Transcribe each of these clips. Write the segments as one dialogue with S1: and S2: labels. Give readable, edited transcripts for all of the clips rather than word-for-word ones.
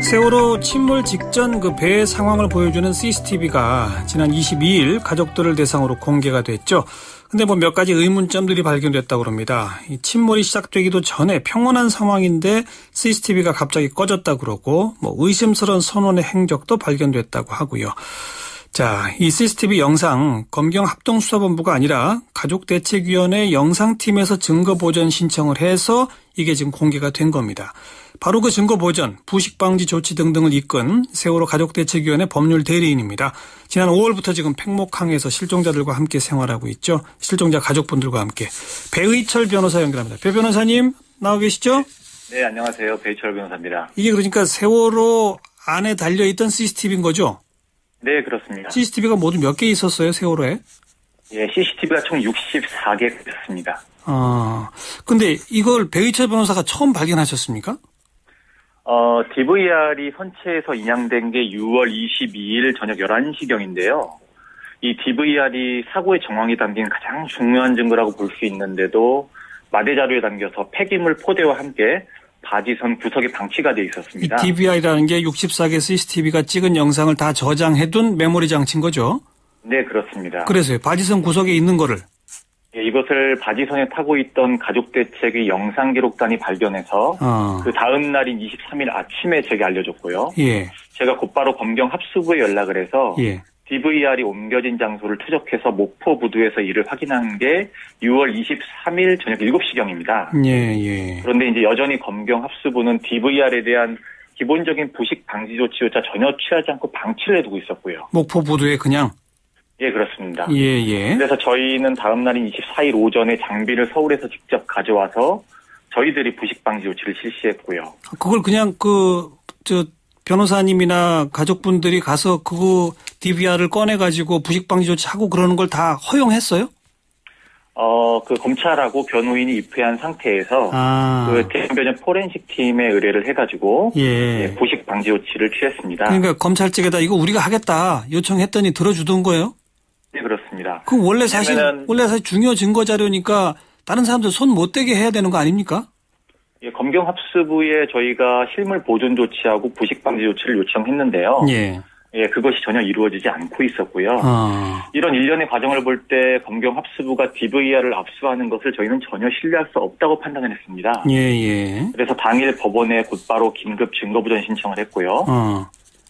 S1: 세월호 침몰 직전 그 배의 상황을 보여주는 CCTV가 지난 22일 가족들을 대상으로 공개가 됐죠. 근데 뭐 몇 가지 의문점들이 발견됐다고 합니다. 이 침몰이 시작되기도 전에 평온한 상황인데 CCTV가 갑자기 꺼졌다 그러고 뭐 의심스러운 선원의 행적도 발견됐다고 하고요. 자, 이 CCTV 영상 검경합동수사본부가 아니라 가족대책위원회 영상팀에서 증거보전 신청을 해서 이게 지금 공개가 된 겁니다. 바로 그 증거보전, 부식방지 조치 등등을 이끈 세월호 가족대책위원회 법률대리인입니다. 지난 5월부터 지금 팽목항에서 실종자들과 함께 생활하고 있죠. 실종자 가족분들과 함께. 배의철 변호사 연결합니다. 배 변호사님 나와 계시죠?
S2: 네, 안녕하세요. 배의철 변호사입니다.
S1: 이게 그러니까 세월호 안에 달려있던 CCTV인 거죠?
S2: 네, 그렇습니다.
S1: CCTV가 모두 몇 개 있었어요, 세월호에?
S2: 예, CCTV가 총 64개였습니다.
S1: 근데 이걸 배의철 변호사가 처음 발견하셨습니까?
S2: DVR이 선체에서 인양된 게 6월 22일 저녁 11시경인데요. 이 DVR이 사고의 정황이 담긴 가장 중요한 증거라고 볼 수 있는데도 마대 자료에 담겨서 폐기물 포대와 함께 바지선 구석에 방치가 돼 있었습니다.
S1: 이 DVR이라는 게 64개 CCTV가 찍은 영상을 다 저장해둔 메모리 장치인 거죠?
S2: 네, 그렇습니다.
S1: 그래서요. 바지선 구석에 있는 거를.
S2: 예, 이것을 바지선에 타고 있던 가족대책위 영상기록단이 발견해서 그 다음 날인 23일 아침에 제게 알려줬고요.
S1: 예.
S2: 제가 곧바로 검경합수부에 연락을 해서
S1: 예.
S2: DVR이 옮겨진 장소를 추적해서 목포부두에서 이를 확인한 게 6월 23일 저녁 7시경입니다.
S1: 예.
S2: 그런데 이제 여전히 검경합수부는 DVR에 대한 기본적인 부식 방지 조치조차 전혀 취하지 않고 방치를 해두고 있었고요.
S1: 목포부두에 그냥?
S2: 예, 그렇습니다.
S1: 예.
S2: 그래서 저희는 다음 날인 24일 오전에 장비를 서울에서 직접 가져와서 저희들이 부식 방지 조치를 실시했고요.
S1: 그걸 그냥 변호사님이나 가족분들이 가서 그거 DVR을 꺼내가지고 부식 방지 조치하고 그러는 걸 다 허용했어요?
S2: 그 검찰하고 변호인이 입회한 상태에서 그 대변인 포렌식 팀에 의뢰를 해가지고 부식 방지 조치를 취했습니다.
S1: 그러니까 검찰 측에다 이거 우리가 하겠다 요청했더니 들어주던 거예요?
S2: 네, 그렇습니다.
S1: 그럼 원래 사실 중요 증거 자료니까 다른 사람들 손 못 대게 해야 되는 거 아닙니까?
S2: 예, 검경합수부에 저희가 실물 보존 조치하고 부식 방지 조치를 요청했는데요. 예, 그것이 전혀 이루어지지 않고 있었고요. 이런 일련의 과정을 볼 때 검경합수부가 DVR을 압수하는 것을 저희는 전혀 신뢰할 수 없다고 판단을 했습니다. 그래서 당일 법원에 곧바로 긴급 증거보전 신청을 했고요.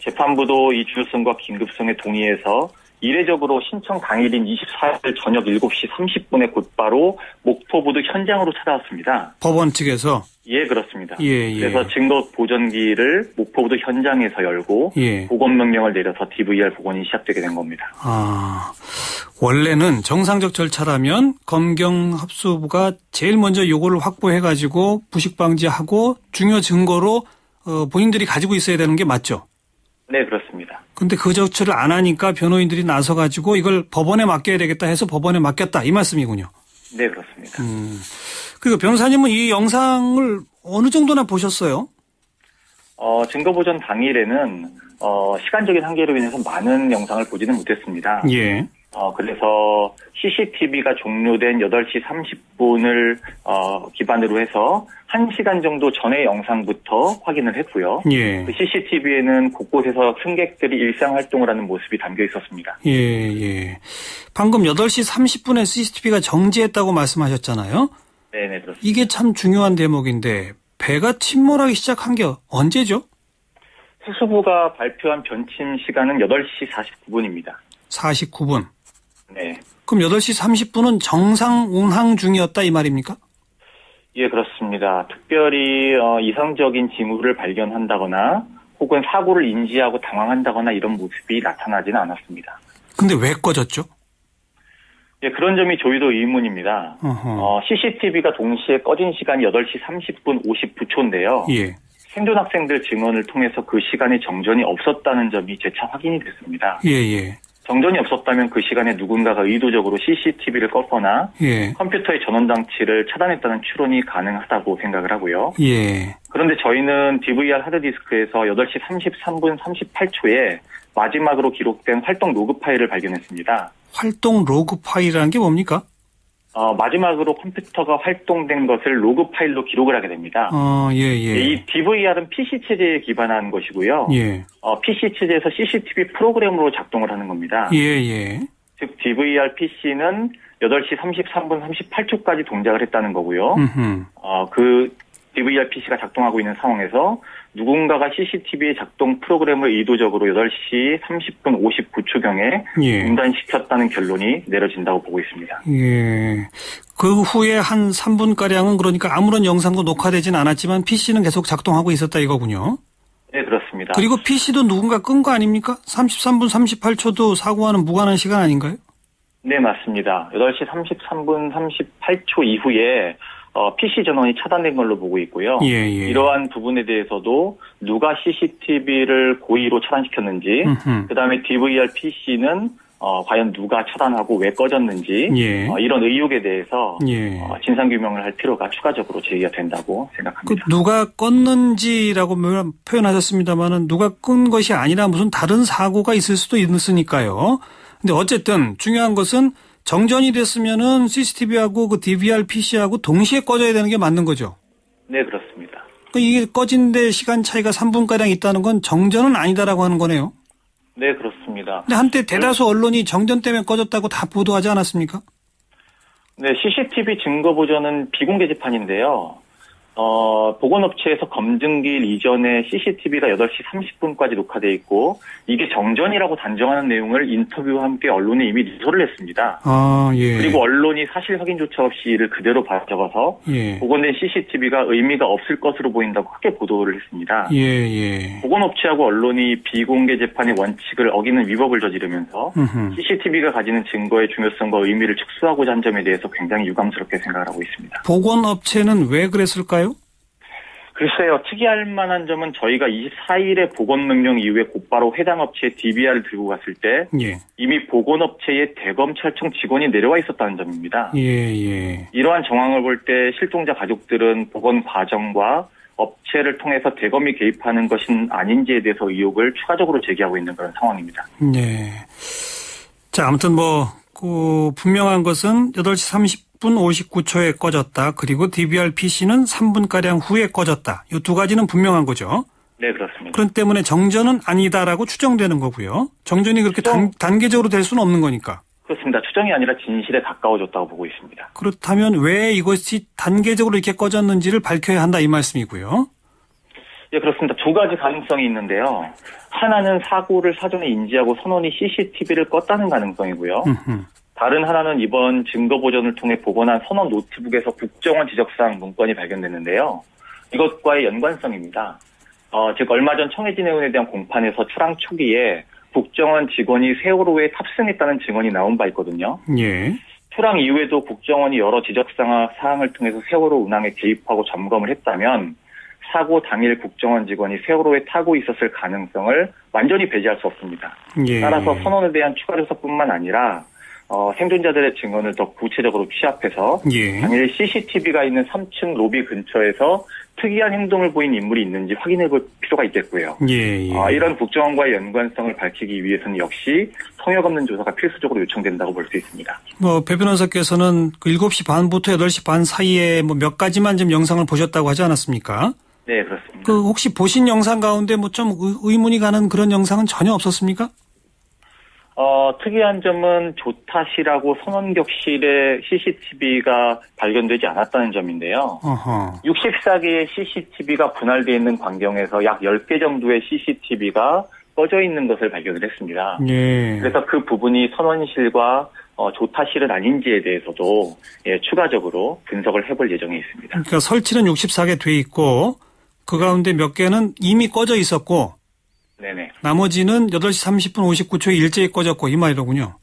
S2: 재판부도 이 중요성과 긴급성에 동의해서 이례적으로 신청 당일인 24일 저녁 7시 30분에 곧바로 목포부두 현장으로 찾아왔습니다.
S1: 법원 측에서?
S2: 예, 그렇습니다. 그래서 증거 보전기를 목포부두 현장에서 열고 복원명령을 내려서 DVR 복원이 시작되게 된 겁니다.
S1: 원래는 정상적 절차라면 검경합수부가 제일 먼저 요거를 확보해가지고 부식 방지하고 중요 증거로 본인들이 가지고 있어야 되는 게 맞죠?
S2: 네, 그렇습니다.
S1: 근데 그 조치를 안 하니까 변호인들이 나서가지고 이걸 법원에 맡겨야 되겠다 해서 법원에 맡겼다 이 말씀이군요.
S2: 네, 그렇습니다.
S1: 그리고 변호사님은 이 영상을 어느 정도나 보셨어요?
S2: 증거보전 당일에는 시간적인 한계로 인해서 많은 영상을 보지는 못했습니다. 그래서 CCTV가 종료된 8시 30분을 기반으로 해서 1시간 정도 전의 영상부터 확인을 했고요. 그 CCTV에는 곳곳에서 승객들이 일상활동을 하는 모습이 담겨 있었습니다.
S1: 방금 8시 30분에 CCTV가 정지했다고 말씀하셨잖아요.
S2: 네, 그렇습니다.
S1: 이게 참 중요한 대목인데 배가 침몰하기 시작한 게 언제죠?
S2: 해수부가 발표한 변침 시간은 8시 49분입니다.
S1: 49분.
S2: 네.
S1: 그럼 8시 30분은 정상 운항 중이었다 이 말입니까?
S2: 예, 그렇습니다. 특별히 이상적인 징후를 발견한다거나 혹은 사고를 인지하고 당황한다거나 이런 모습이 나타나지는 않았습니다.
S1: 근데 왜 꺼졌죠?
S2: 예, 그런 점이 저희도 의문입니다. CCTV가 동시에 꺼진 시간이 8시 30분 59초인데요. 생존 학생들 증언을 통해서 그 시간에 정전이 없었다는 점이 재차 확인이 됐습니다. 정전이 없었다면 그 시간에 누군가가 의도적으로 CCTV를 껐거나 컴퓨터의 전원 장치를 차단했다는 추론이 가능하다고 생각을 하고요. 그런데 저희는 DVR 하드디스크에서 8시 33분 38초에 마지막으로 기록된 활동 로그 파일을 발견했습니다.
S1: 활동 로그 파일이라는 게 뭡니까?
S2: 마지막으로 컴퓨터가 활동된 것을 로그 파일로 기록을 하게 됩니다. 이 DVR은 PC 체제에 기반한 것이고요. PC 체제에서 CCTV 프로그램으로 작동을 하는 겁니다. 즉 DVR PC는 8시 33분 38초까지 동작을 했다는 거고요. 그 DVR PC가 작동하고 있는 상황에서 누군가가 CCTV의 작동 프로그램을 의도적으로 8시 30분 59초경에 중단시켰다는 결론이 내려진다고 보고 있습니다.
S1: 그 후에 한 3분가량은 그러니까 아무런 영상도 녹화되진 않았지만 PC는 계속 작동하고 있었다 이거군요.
S2: 네, 그렇습니다.
S1: 그리고 PC도 누군가 끈 거 아닙니까? 33분 38초도 사고와는 무관한 시간 아닌가요?
S2: 네, 맞습니다. 8시 33분 38초 이후에 PC 전원이 차단된 걸로 보고 있고요. 이러한 부분에 대해서도 누가 CCTV를 고의로 차단시켰는지, 그다음에 DVR PC는 과연 누가 차단하고 왜 꺼졌는지 이런 의혹에 대해서 진상규명을 할 필요가 추가적으로 제기가 된다고 생각합니다.
S1: 누가 껐는지라고 표현하셨습니다마는 누가 끈 것이 아니라 무슨 다른 사고가 있을 수도 있으니까요. 근데 어쨌든 중요한 것은 정전이 됐으면은 CCTV하고 그 DVR PC하고 동시에 꺼져야 되는 게 맞는 거죠?
S2: 네, 그렇습니다.
S1: 이게 꺼진 데 시간 차이가 3분가량 있다는 건 정전은 아니다라고 하는 거네요?
S2: 네, 그렇습니다.
S1: 근데 한때 대다수 언론이 정전 때문에 꺼졌다고 다 보도하지 않았습니까?
S2: 네, CCTV 증거 보전은 비공개 재판인데요. 보건업체에서 검증기일 이전에 CCTV가 8시 30분까지 녹화돼 있고 이게 정전이라고 단정하는 내용을 인터뷰와 함께 언론에 이미 누설을 했습니다. 그리고 언론이 사실 확인조차 없이 이를 그대로 적어서 복원된 CCTV가 의미가 없을 것으로 보인다고 크게 보도를 했습니다. 보건업체하고 언론이 비공개 재판의 원칙을 어기는 위법을 저지르면서 CCTV가 가지는 증거의 중요성과 의미를 축소하고자 한 점에 대해서 굉장히 유감스럽게 생각을 하고 있습니다.
S1: 보건업체는 왜 그랬을까요?
S2: 글쎄요. 특이할 만한 점은 저희가 24일에 보건명령 이후에 곧바로 해당 업체에 DVR을 들고 갔을 때 이미 보건업체의 대검찰청 직원이 내려와 있었다는 점입니다. 이러한 정황을 볼 때 실종자 가족들은 보건 과정과 업체를 통해서 대검이 개입하는 것은 아닌지에 대해서 의혹을 추가적으로 제기하고 있는 그런 상황입니다.
S1: 자, 아무튼 분명한 것은 8시 30분 59초에 꺼졌다. 그리고 DVR PC는 3분가량 후에 꺼졌다. 이 두 가지는 분명한 거죠.
S2: 네, 그렇습니다.
S1: 그런 때문에 정전은 아니다라고 추정되는 거고요. 정전이 그렇게 단계적으로 될 수는 없는 거니까.
S2: 그렇습니다. 추정이 아니라 진실에 가까워졌다고 보고 있습니다.
S1: 그렇다면 왜 이것이 단계적으로 이렇게 꺼졌는지를 밝혀야 한다 이 말씀이고요.
S2: 예, 그렇습니다. 두 가지 가능성이 있는데요. 하나는 사고를 사전에 인지하고 선원이 CCTV를 껐다는 가능성이고요. 다른 하나는 이번 증거 보전을 통해 복원한 선원 노트북에서 국정원 지적사항 문건이 발견됐는데요. 이것과의 연관성입니다. 즉 얼마 전 청해진 해운에 대한 공판에서 출항 초기에 국정원 직원이 세월호에 탑승했다는 증언이 나온 바 있거든요. 출항 이후에도 국정원이 여러 지적사항을 통해서 세월호 운항에 개입하고 점검을 했다면 사고 당일 국정원 직원이 세월호에 타고 있었을 가능성을 완전히 배제할 수 없습니다. 따라서 선원에 대한 추가 조사뿐만 아니라 생존자들의 증언을 더 구체적으로 취합해서 당일 CCTV가 있는 3층 로비 근처에서 특이한 행동을 보인 인물이 있는지 확인해 볼 필요가 있겠고요. 이런 국정원과의 연관성을 밝히기 위해서는 역시 성역 없는 조사가 필수적으로 요청된다고 볼 수 있습니다.
S1: 배 변호사께서는 7시 반부터 8시 반 사이에 몇 가지만 좀 영상을 보셨다고 하지 않았습니까?
S2: 네, 그렇습니다.
S1: 혹시 보신 영상 가운데 좀 의문이 가는 그런 영상은 전혀 없었습니까?
S2: 특이한 점은 조타실하고 선원격실에 CCTV가 발견되지 않았다는 점인데요. 64개의 CCTV가 분할되어 있는 광경에서 약 10개 정도의 CCTV가 꺼져 있는 것을 발견을 했습니다. 그래서 그 부분이 선원실과 조타실은 아닌지에 대해서도 추가적으로 분석을 해볼 예정에 있습니다.
S1: 그러니까 설치는 64개 돼 있고 그 가운데 몇 개는 이미 꺼져 있었고
S2: 네네.
S1: 나머지는 8시 30분 59초에 일제히 꺼졌고 이 말이로군요.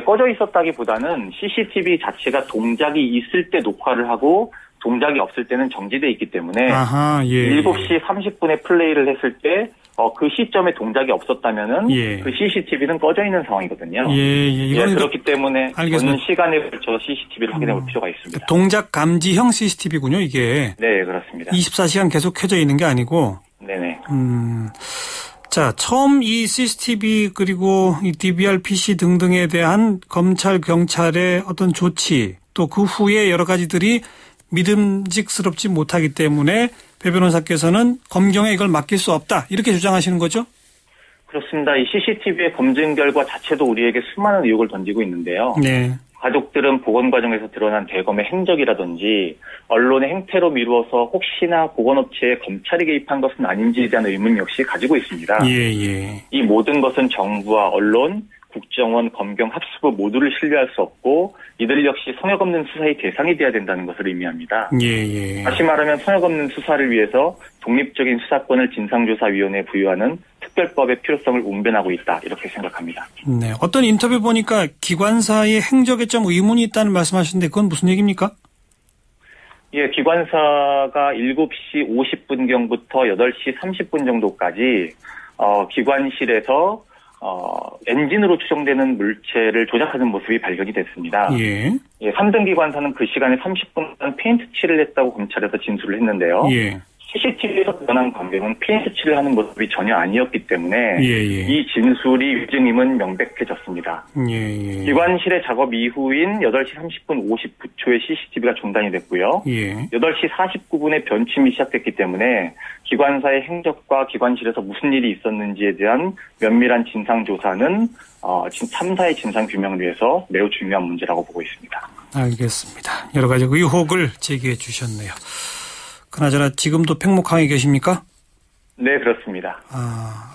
S2: 꺼져 있었다기보다는 CCTV 자체가 동작이 있을 때 녹화를 하고 동작이 없을 때는 정지돼 있기 때문에 7시 30분에 플레이를 했을 때 그 시점에 동작이 없었다면은 그 CCTV는 꺼져 있는 상황이거든요. 그렇기 때문에 어느 시간에 걸쳐 CCTV를 확인해 볼 필요가 있습니다.
S1: 동작 감지형 CCTV군요, 이게.
S2: 네, 그렇습니다.
S1: 24시간 계속 켜져 있는 게 아니고.
S2: 네네.
S1: 자, 처음 이 CCTV 그리고 이 DVR PC 등등에 대한 검찰, 경찰의 어떤 조치 또 그 후에 여러 가지들이 믿음직스럽지 못하기 때문에 배 변호사께서는 검경에 이걸 맡길 수 없다 이렇게 주장하시는 거죠?
S2: 그렇습니다. 이 CCTV의 검증 결과 자체도 우리에게 수많은 의혹을 던지고 있는데요. 네. 가족들은 보건 과정에서 드러난 대검의 행적이라든지 언론의 행태로 미루어서 혹시나 보건업체에 검찰이 개입한 것은 아닌지에 대한 의문 역시 가지고 있습니다. 예. 이 모든 것은 정부와 언론, 국정원, 검경, 합수부 모두를 신뢰할 수 없고 이들 역시 성역 없는 수사의 대상이 돼야 된다는 것을 의미합니다. 예. 다시 말하면 성역 없는 수사를 위해서 독립적인 수사권을 진상조사위원회에 부여하는 특별법의 필요성을 운변하고 있다 이렇게 생각합니다.
S1: 네, 어떤 인터뷰 보니까 기관사의 행적에 좀 의문이 있다는 말씀하시는데 그건 무슨 얘기입니까?
S2: 예, 기관사가 7시 50분경부터 8시 30분 정도까지 기관실에서 엔진으로 추정되는 물체를 조작하는 모습이 발견이 됐습니다. 예. 3등 기관사는 그 시간에 30분간 페인트 칠을 했다고 검찰에서 진술을 했는데요. 예. CCTV에서 드러난 광경은 페인트 칠을 하는 모습이 전혀 아니었기 때문에 이 진술이 위증임은 명백해졌습니다. 기관실의 작업 이후인 8시 30분 59초에 CCTV가 중단이 됐고요. 8시 49분에 변침이 시작됐기 때문에 기관사의 행적과 기관실에서 무슨 일이 있었는지에 대한 면밀한 진상조사는 참사의 진상규명을 위해서 매우 중요한 문제라고 보고 있습니다.
S1: 알겠습니다. 여러 가지 의혹을 제기해 주셨네요. 그나저나 지금도 팽목항에 계십니까?
S2: 네, 그렇습니다.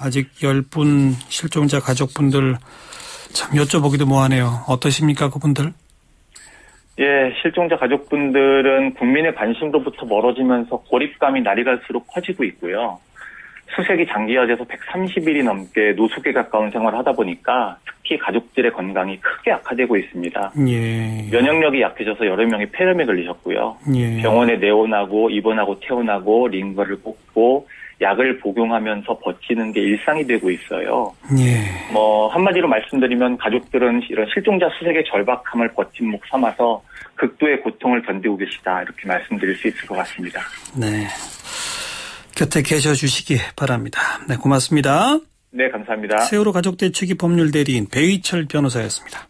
S1: 아직 10분 실종자 가족분들 참 여쭤보기도 뭐하네요. 어떠십니까, 그분들?
S2: 예, 실종자 가족분들은 국민의 관심으로부터 멀어지면서 고립감이 날이 갈수록 커지고 있고요. 수색이 장기화돼서 130일이 넘게 노숙에 가까운 생활을 하다 보니까 특히 가족들의 건강이 크게 악화되고 있습니다. 예. 면역력이 약해져서 여러 명이 폐렴에 걸리셨고요. 예. 병원에 내원하고 입원하고 퇴원하고 링거를 꽂고 약을 복용하면서 버티는 게 일상이 되고 있어요. 예. 한마디로 말씀드리면 가족들은 이런 실종자 수색의 절박함을 버팀목 삼아서 극도의 고통을 견디고 계시다 이렇게 말씀드릴 수 있을 것 같습니다.
S1: 네. 곁에 계셔 주시기 바랍니다. 네, 고맙습니다.
S2: 네, 감사합니다.
S1: 세월호 가족대책위 법률대리인 배의철 변호사였습니다.